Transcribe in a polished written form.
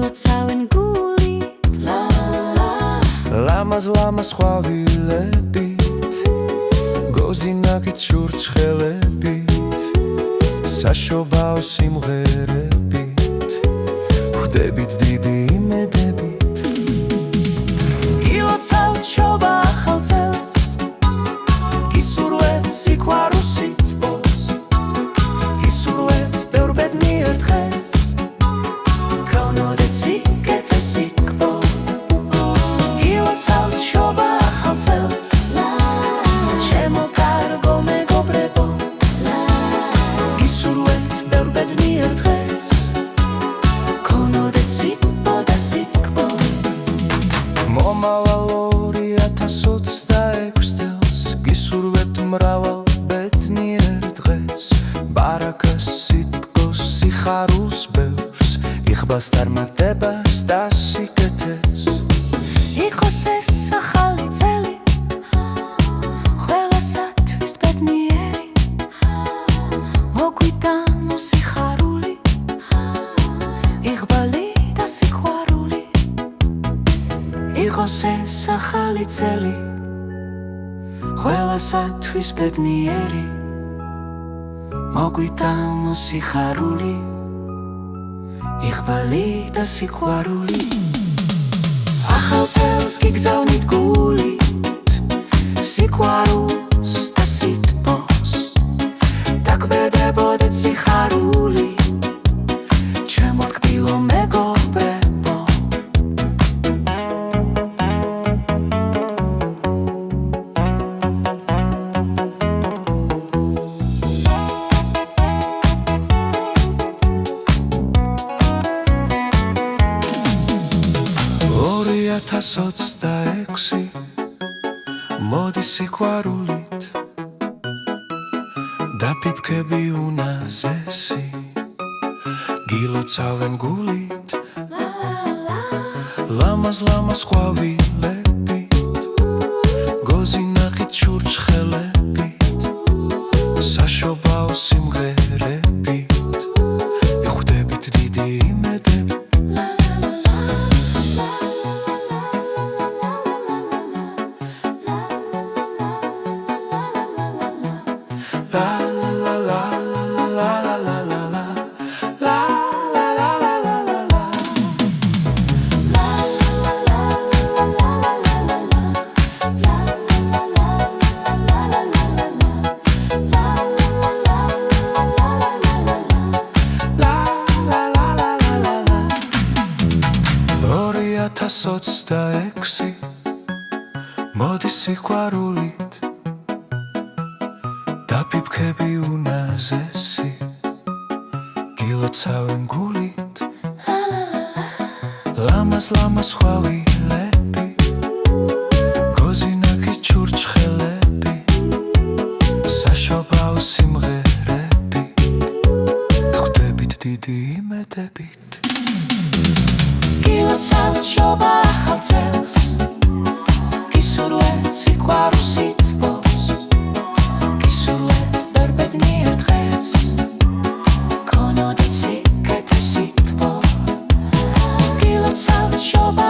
გილოცავენ გულით ლამაზ ხვავილებით გოზინაკით შურჩხელებით საშობაო სიმღერებით ხვდებით დიდი იმედებით გილოცავთ შობა ახალ წელს გისურვებთ სიყვარულს სიტყვას გისურვებთ ბევრ ბედნიერ დღეს ქონოდეთ სიკეთე სიტყვა გილოცავთ შობა ახალ წელს ჩემო კარგო მეგობრებო გისურვებთ ბევრ ბედნიერ დღეს ქონოდეთ სიტყვა და სიტყვა მომავალ 2026 წელს გისურვებთ მრავალ ბედნიერ დღეს ბარაკას სიტყვის სიხარულს ბევრს იღბას წარმატებას და სიკეთეს იყოს ეს ახალი წელი ყველასათვის ბედნიერი მოგვიტანო სიხარული იღბალი და სიყვარული იყოს ეს ახალი წელი ყველასათვის ბედნიერი მოგვიტანო სიხარული იღბალი და სიყვარული ახალ წელს გიგზავნით გულით სიყვარულს და სიტყვას დაგვედებოდეთ სიხარული ჩემო თკბილო მეგობრებო ათასოცდაექვსი მოდი სიყვარულით დაფიფქები უნაზესი გილოცავენ გულით ლამაზ ხვავილებით გოზინახით შურჩხელებით საშობაო სიმღერებით ხვდებით დიდი იმედებით ათასოცდაექვსი მოდი სიყვარულით დაფიფქები უნაზესი გილოცავენ გულით ლამაზ ხვავილები გოზინაკით შურჩხელები საშობაო სიმღერები ხვდებით დიდი იმედებით გილოცავთ შობა ახალ წელს გისურვებთ სიყვარულს სიტყვას გისურვებთ ბევრ ბედნიერ დღეს ქონოდეთ სიკეთე სიტყვა გილოცავთ შობა